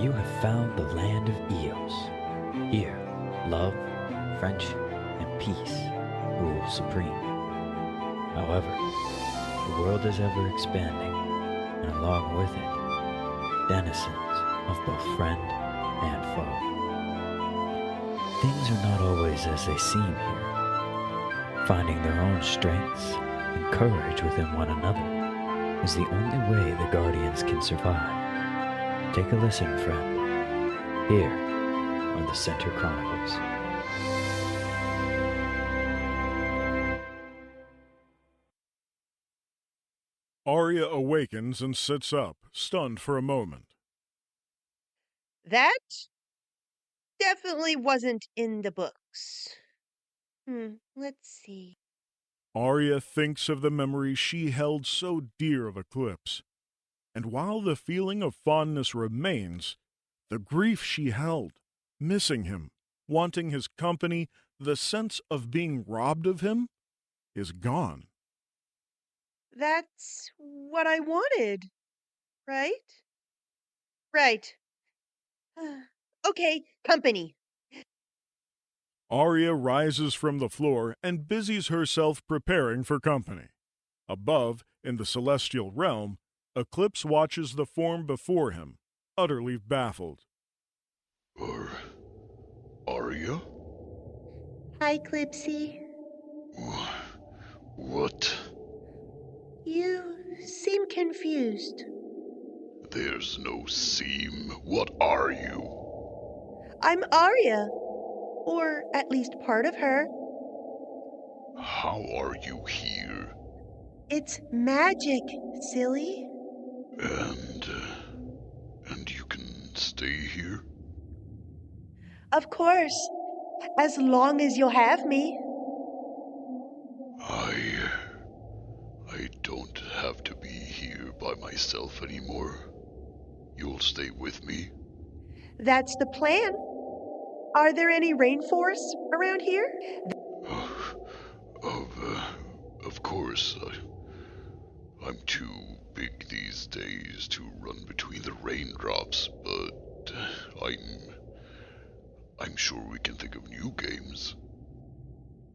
you have found the land of Eos. Here, love, friendship, and peace rule supreme. However, the world is ever expanding, and along with it, denizens of both friend and foe. Things are not always as they seem here. Finding their own strengths and courage within one another is the only way the Guardians can survive. Take a listen, friend. Here are the Center Chronicles. Arya awakens and sits up, stunned for a moment. That definitely wasn't in the books. Let's see. Arya thinks of the memory she held so dear of Eclipse, and while the feeling of fondness remains, the grief she held, missing him, wanting his company, the sense of being robbed of him, is gone. That's what I wanted, right? Right. Okay, company. Arya rises from the floor and busies herself preparing for company. Above, in the celestial realm, Eclipse watches the form before him, utterly baffled. Arya? Hi, Clipsy. What? You seem confused. There's no seam. What are you? I'm Arya. Or at least part of her. How are you here? It's magic, silly. And you can stay here? Of course. As long as you'll have me. I don't have to be here by myself anymore. You'll stay with me? That's the plan. Are there any rainforests around here? Of course. I'm too big these days to run between the raindrops, but I'm sure we can think of new games.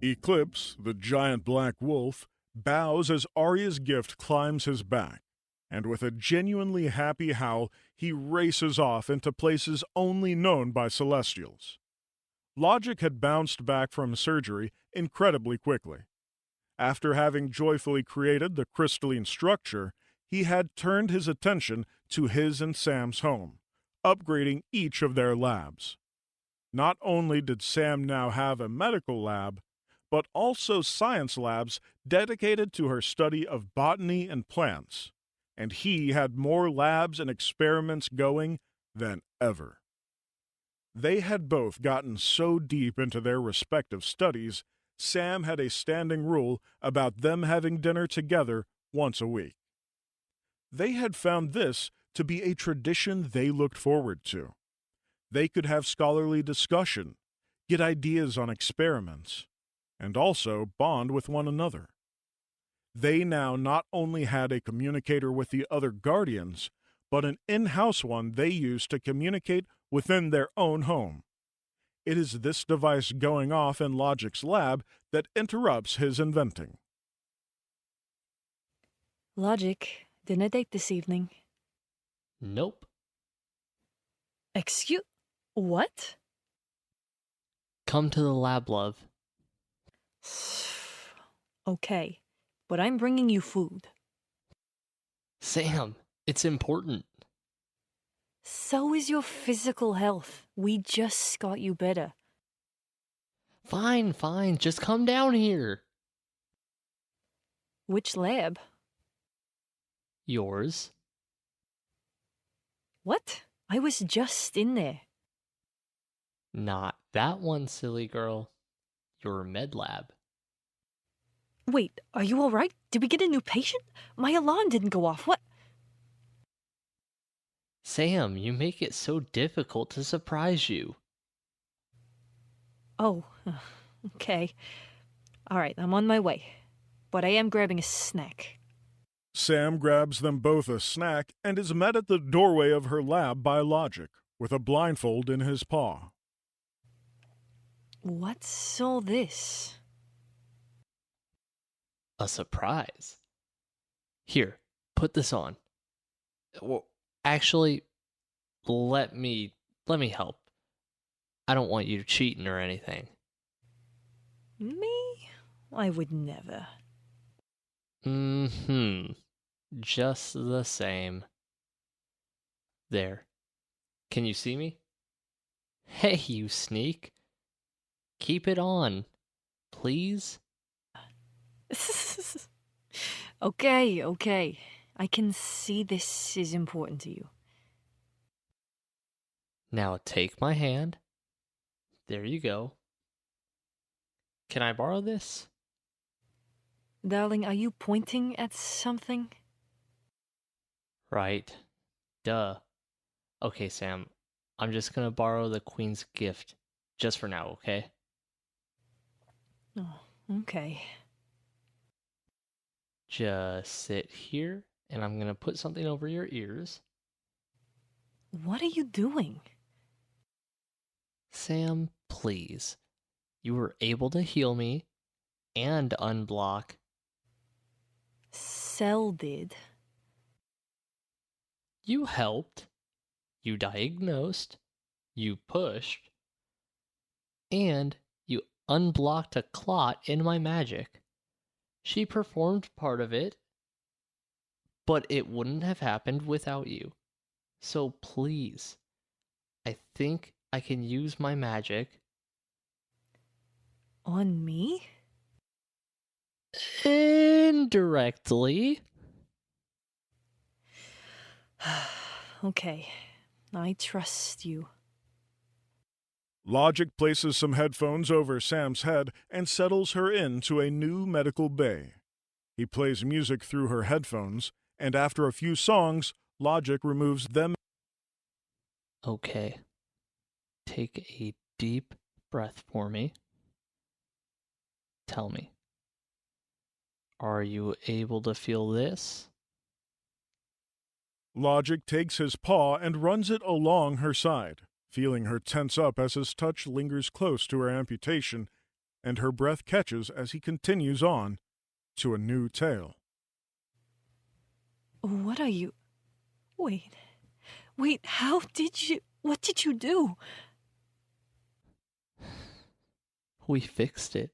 Eclipse, the giant black wolf, bows as Arya's gift climbs his back, and with a genuinely happy howl, he races off into places only known by Celestials. Logic had bounced back from surgery incredibly quickly. After having joyfully created the crystalline structure, he had turned his attention to his and Sam's home, upgrading each of their labs. Not only did Sam now have a medical lab, but also science labs dedicated to her study of botany and plants, and he had more labs and experiments going than ever. They had both gotten so deep into their respective studies, Sam had a standing rule about them having dinner together once a week. They had found this to be a tradition they looked forward to. They could have scholarly discussion, get ideas on experiments, and also bond with one another. They now not only had a communicator with the other Guardians, but an in-house one they used to communicate within their own home. It is this device going off in Logic's lab that interrupts his inventing. Logic, dinner date this evening. Nope. Excuse... What? Come to the lab, love. Okay, but I'm bringing you food. Sam, it's important. So is your physical health. We just got you better. Fine, just come down here. Which lab? Yours. What? I was just in there. Not that one, silly girl. Your med lab. Wait, are you alright? Did we get a new patient? My alarm didn't go off. What? Sam, you make it so difficult to surprise you. Oh, okay. Alright, I'm on my way. But I am grabbing a snack. Sam grabs them both a snack and is met at the doorway of her lab by Logic, with a blindfold in his paw. What's all this? A surprise. Here, put this on. Well, actually, let me help. I don't want you cheating or anything. Me? I would never. Just the same. There. Can you see me? Hey, you sneak. Keep it on, please. Okay. I can see this is important to you. Now take my hand. There you go. Can I borrow this? Darling, are you pointing at something? Right. Duh. Okay, Sam. I'm just gonna borrow the Queen's gift. Just for now, okay? Oh, okay. Just sit here, and I'm gonna put something over your ears. What are you doing? Sam, please. You were able to heal me and unblock. Cell did. You helped. You diagnosed. You pushed. And you unblocked a clot in my magic. She performed part of it, but it wouldn't have happened without you. So please, I think I can use my magic. On me? Indirectly. Okay, I trust you. Logic places some headphones over Sam's head and settles her into a new medical bay. He plays music through her headphones, and after a few songs, Logic removes them. Okay. Take a deep breath for me. Tell me, are you able to feel this? Logic takes his paw and runs it along her side, feeling her tense up as his touch lingers close to her amputation, and her breath catches as he continues on to a new tale. What are you... Wait, how did you... What did you do? We fixed it.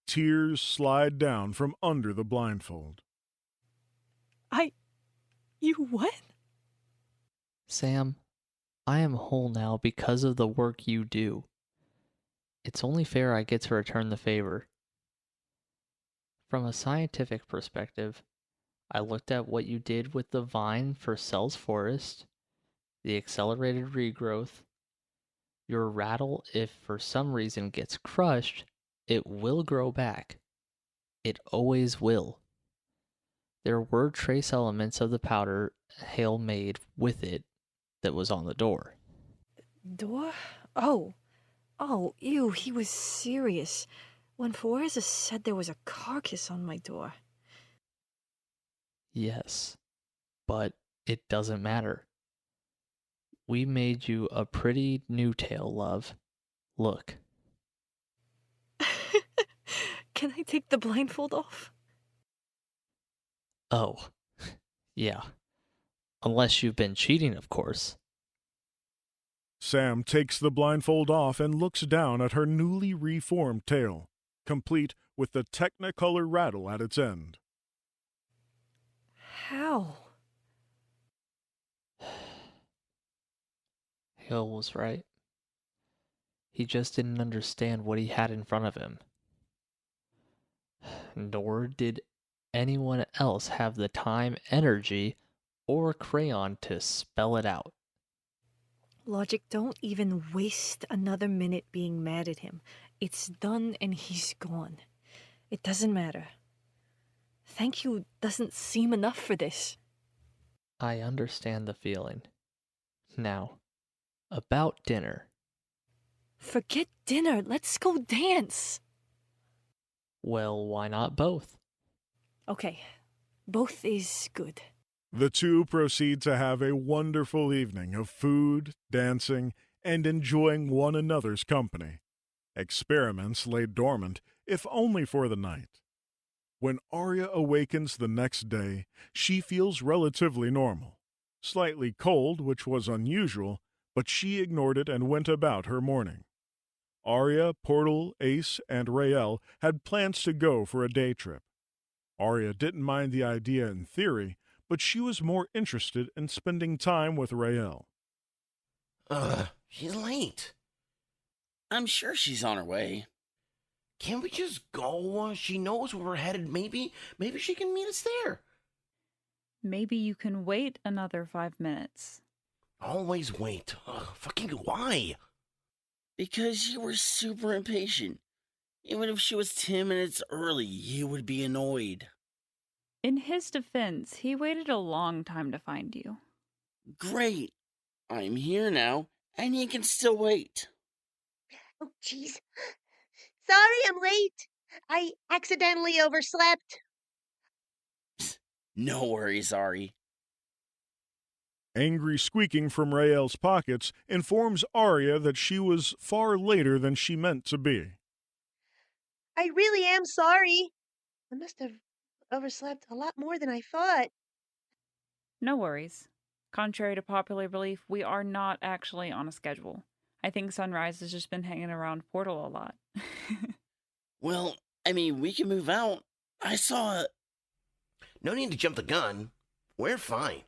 Tears slide down from under the blindfold. You what? Sam, I am whole now because of the work you do. It's only fair I get to return the favor. From a scientific perspective, I looked at what you did with the vine for Cell's Forest, the accelerated regrowth. Your rattle, if for some reason gets crushed, it will grow back. It always will. There were trace elements of the powder Hale made with it that was on the door. Door? Oh, ew, he was serious. When Forza said there was a carcass on my door. Yes, but it doesn't matter. We made you a pretty new tale, love. Look. Can I take the blindfold off? Oh, yeah. Unless you've been cheating, of course. Sam takes the blindfold off and looks down at her newly reformed tail, complete with the Technicolor rattle at its end. How? Hale was right. He just didn't understand what he had in front of him. Nor did anyone else have the time, energy, or crayon to spell it out. Logic, don't even waste another minute being mad at him. It's done and he's gone. It doesn't matter. Thank you doesn't seem enough for this. I understand the feeling. Now, about dinner. Forget dinner. Let's go dance. Well, why not both? Okay, both is good. The two proceed to have a wonderful evening of food, dancing, and enjoying one another's company. Experiments lay dormant, if only for the night. When Arya awakens the next day, she feels relatively normal. Slightly cold, which was unusual, but she ignored it and went about her morning. Arya, Portal, Ace, and Raelle had plans to go for a day trip. Arya didn't mind the idea in theory, but she was more interested in spending time with Raelle. She's late. I'm sure she's on her way. Can't we just go? She knows where we're headed. Maybe she can meet us there. Maybe you can wait another 5 minutes. Always wait. Fucking why? Because you were super impatient. Even if she was 10 minutes early, you would be annoyed. In his defense, he waited a long time to find you. Great. I'm here now, and he can still wait. Oh, jeez. Sorry I'm late. I accidentally overslept. No worries, Ari. Angry squeaking from Raelle's pockets informs Arya that she was far later than she meant to be. I really am sorry. I must have overslept a lot more than I thought. No worries. Contrary to popular belief, we are not actually on a schedule. I think Sunrise has just been hanging around Portal a lot. Well, I mean, we can move out. I saw it. No need to jump the gun. We're fine.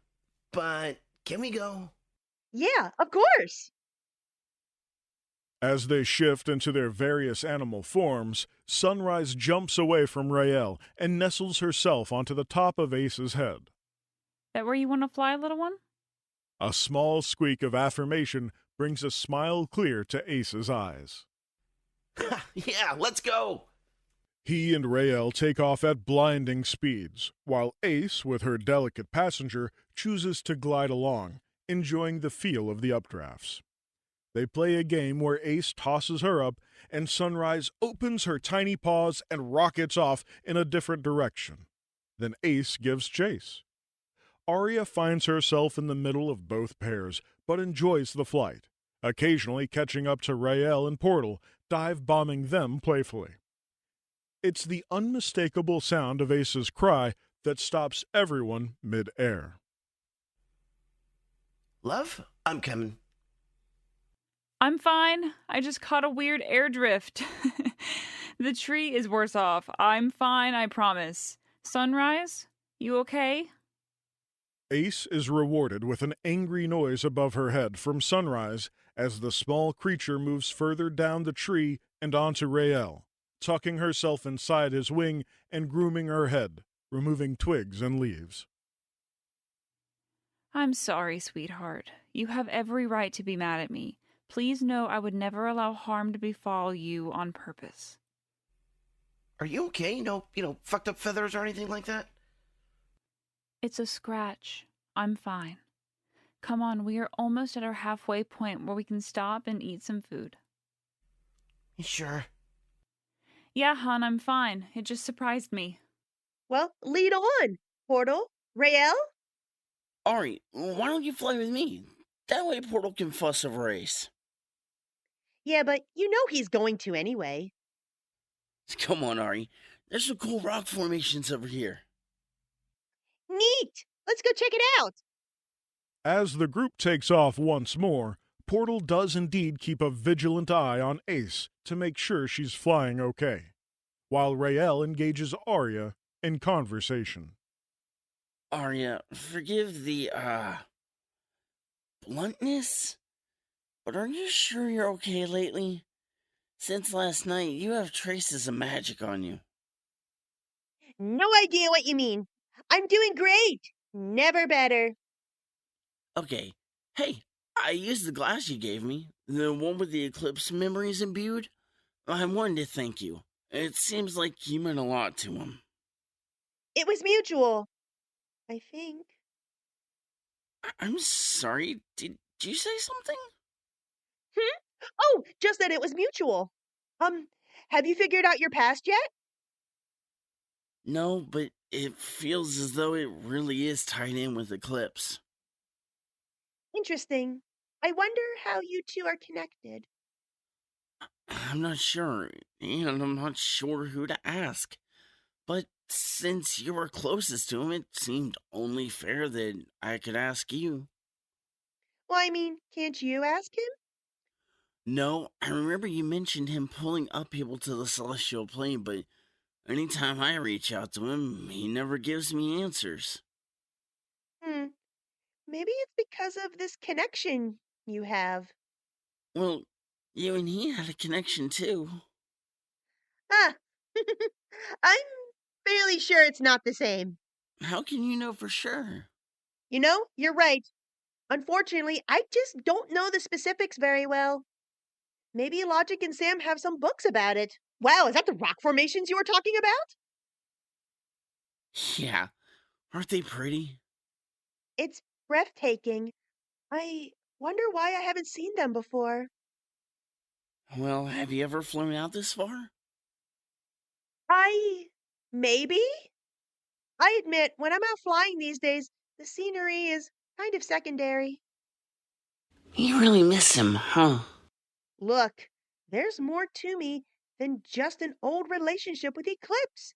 But can we go? Yeah, of course. As they shift into their various animal forms, Sunrise jumps away from Raelle and nestles herself onto the top of Ace's head. That where you want to fly, little one? A small squeak of affirmation brings a smile clear to Ace's eyes. Yeah, let's go. He and Raelle take off at blinding speeds, while Ace, with her delicate passenger, chooses to glide along, enjoying the feel of the updrafts. They play a game where Ace tosses her up, and Sunrise opens her tiny paws and rockets off in a different direction. Then Ace gives chase. Arya finds herself in the middle of both pairs, but enjoys the flight, occasionally catching up to Raelle and Portal, dive-bombing them playfully. It's the unmistakable sound of Ace's cry that stops everyone mid-air. Love, I'm coming. I'm fine. I just caught a weird air drift. The tree is worse off. I'm fine, I promise. Sunrise, you okay? Ace is rewarded with an angry noise above her head from Sunrise as the small creature moves further down the tree and onto Raelle, tucking herself inside his wing and grooming her head, removing twigs and leaves. I'm sorry, sweetheart. You have every right to be mad at me. Please know I would never allow harm to befall you on purpose. Are you okay? No, fucked up feathers or anything like that? It's a scratch. I'm fine. Come on, we are almost at our halfway point where we can stop and eat some food. You sure? Yeah, hon, I'm fine. It just surprised me. Well, lead on, Portal. Raelle? Ari, why don't you fly with me? That way Portal can fuss over Ace. Yeah, but you know he's going to anyway. Come on, Ari. There's some cool rock formations over here. Neat! Let's go check it out. As the group takes off once more, Portal does indeed keep a vigilant eye on Ace to make sure she's flying okay, while Raelle engages Arya in conversation. Arya, forgive the, bluntness? But are you sure you're okay lately? Since last night, you have traces of magic on you. No idea what you mean. I'm doing great. Never better. Okay. Hey, I used the glass you gave me, the one with the eclipse memories imbued. I wanted to thank you. It seems like you meant a lot to him. It was mutual, I think. I'm sorry, did you say something? Oh, just that it was mutual. Have you figured out your past yet? No, but it feels as though it really is tied in with Eclipse. Interesting. I wonder how you two are connected. I'm not sure, and I'm not sure who to ask. But since you were closest to him, it seemed only fair that I could ask you. Well, I mean, can't you ask him? No, I remember you mentioned him pulling up people to the celestial plane, but anytime I reach out to him, he never gives me answers. Hmm. Maybe it's because of this connection you have. Well, you and he had a connection too. Ah, I'm fairly sure it's not the same. How can you know for sure? You know, you're right. Unfortunately, I just don't know the specifics very well. Maybe Logic and Sam have some books about it. Wow, is that the rock formations you were talking about? Yeah, aren't they pretty? It's breathtaking. I wonder why I haven't seen them before. Well, have you ever flown out this far? Maybe? I admit, when I'm out flying these days, the scenery is kind of secondary. You really miss him, huh? Look, there's more to me than just an old relationship with Eclipse.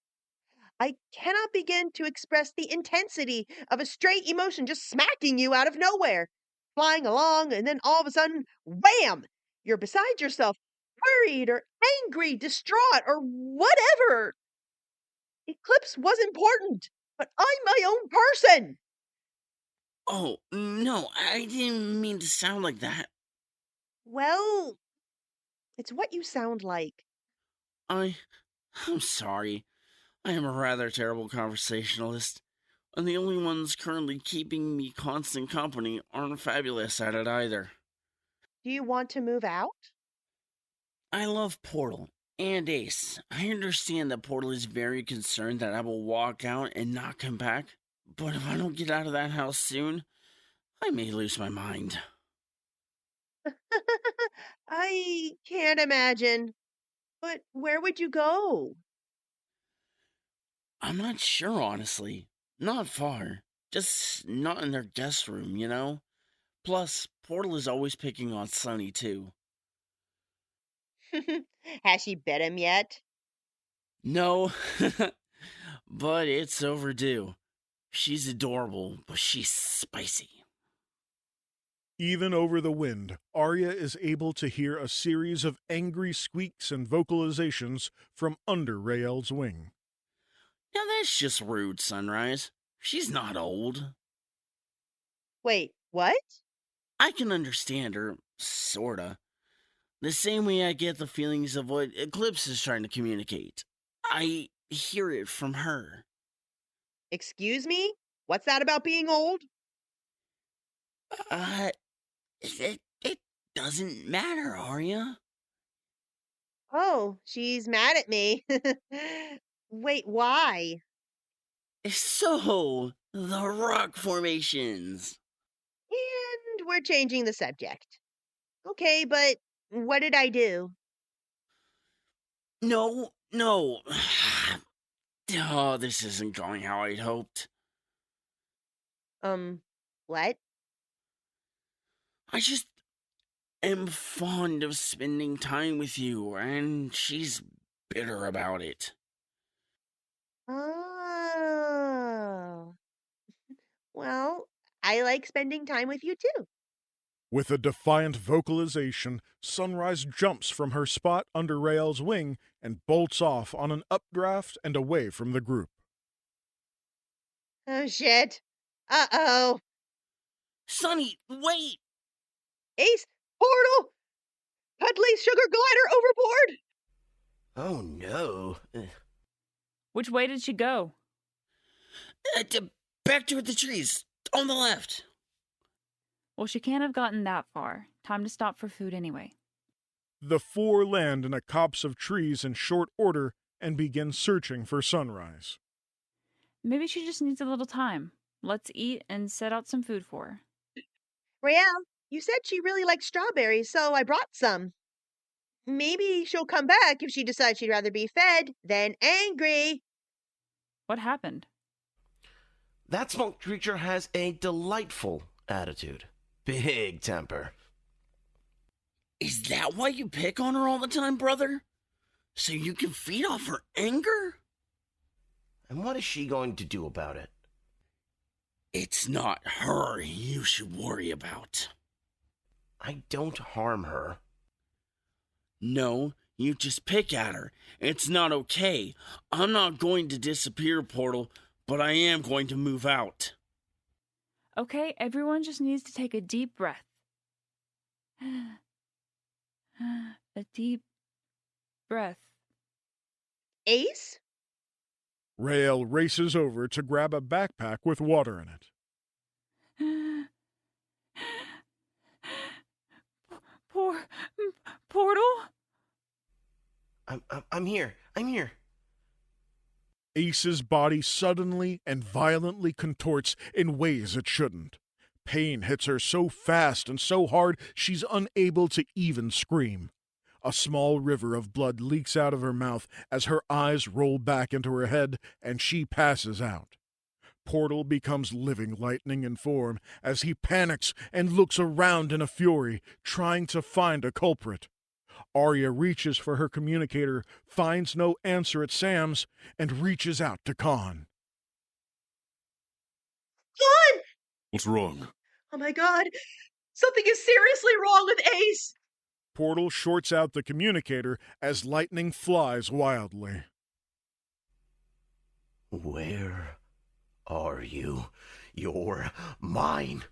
I cannot begin to express the intensity of a straight emotion just smacking you out of nowhere, flying along, and then all of a sudden, wham! You're beside yourself, worried or angry, distraught, or whatever. Eclipse was important, but I'm my own person. Oh, no, I didn't mean to sound like that. Well, it's what you sound like. I'm sorry. I am a rather terrible conversationalist, and the only ones currently keeping me constant company aren't fabulous at it either. Do you want to move out? I love Portal and Ace. I understand that Portal is very concerned that I will walk out and not come back, but if I don't get out of that house soon, I may lose my mind. I can't imagine. But where would you go? I'm not sure, honestly. Not far. Just not in their guest room, you know? Plus, Portal is always picking on Sunny, too. Has she bit him yet? No, but it's overdue. She's adorable, but she's spicy. Even over the wind, Arya is able to hear a series of angry squeaks and vocalizations from under Rael's wing. Now that's just rude, Sunrise. She's not old. Wait, what? I can understand her, sorta. The same way I get the feelings of what Eclipse is trying to communicate. I hear it from her. Excuse me? What's that about being old? It doesn't matter, Arya. Oh, she's mad at me. Wait, why? So, the rock formations. And we're changing the subject. Okay, but what did I do? No. Oh, this isn't going how I'd hoped. What? I just am fond of spending time with you, and she's bitter about it. Oh. Well, I like spending time with you too. With a defiant vocalization, Sunrise jumps from her spot under Rael's wing and bolts off on an updraft and away from the group. Oh, shit. Uh-oh. Sunny, wait! Ace, Portal! Cuddly sugar glider overboard! Oh no. Which way did she go? Back toward the trees, on the left. Well, she can't have gotten that far. Time to stop for food anyway. The four land in a copse of trees in short order and begin searching for Sunrise. Maybe she just needs a little time. Let's eat and set out some food for her. Rael, you said she really likes strawberries, so I brought some. Maybe she'll come back if she decides she'd rather be fed than angry. What happened? That smoke creature has a delightful attitude. Big temper. Is that why you pick on her all the time, brother? So you can feed off her anger? And what is she going to do about it? It's not her you should worry about. I don't harm her. No, you just pick at her. It's not okay. I'm not going to disappear, Portal, but I am going to move out. Okay, everyone just needs to take a deep breath. A deep breath. Ace? Raelle races over to grab a backpack with water in it. Portal? I'm here. I'm here. Ace's body suddenly and violently contorts in ways it shouldn't. Pain hits her so fast and so hard she's unable to even scream. A small river of blood leaks out of her mouth as her eyes roll back into her head and she passes out. Portal becomes living lightning in form as he panics and looks around in a fury, trying to find a culprit. Arya reaches for her communicator, finds no answer at Sam's, and reaches out to Khan. Khan! What's wrong? Oh my god! Something is seriously wrong with Ace! Portal shorts out the communicator as lightning flies wildly. Where are you? You're mine.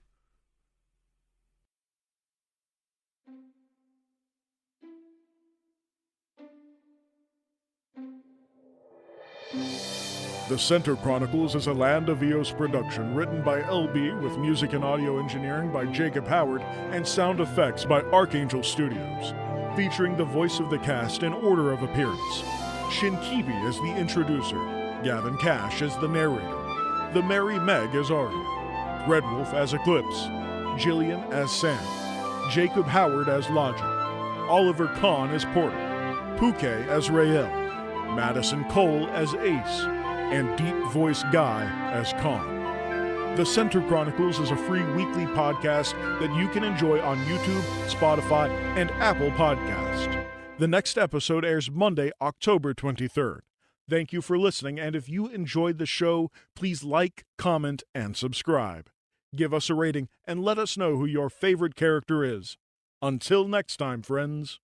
The Center Chronicles is a Land of Eos production written by LB with music and audio engineering by Jacob Howard and sound effects by Archangel Studios. Featuring the voice of the cast in order of appearance. Shinkibi as the introducer, Gavin Cash as the narrator, The Merry Meg as Arya, Dreadwolf as Eclipse, Gillian as Sam, Jacob Howard as Logic, Oliver Kahn as Portal, Pukei as Raelle, Madison Cole as Ace, and Deep Voice Guy as Khan. The Center Chronicles is a free weekly podcast that you can enjoy on YouTube, Spotify, and Apple Podcast. The next episode airs Monday, October 23rd. Thank you for listening, and if you enjoyed the show, please like, comment, and subscribe. Give us a rating and let us know who your favorite character is. Until next time, friends.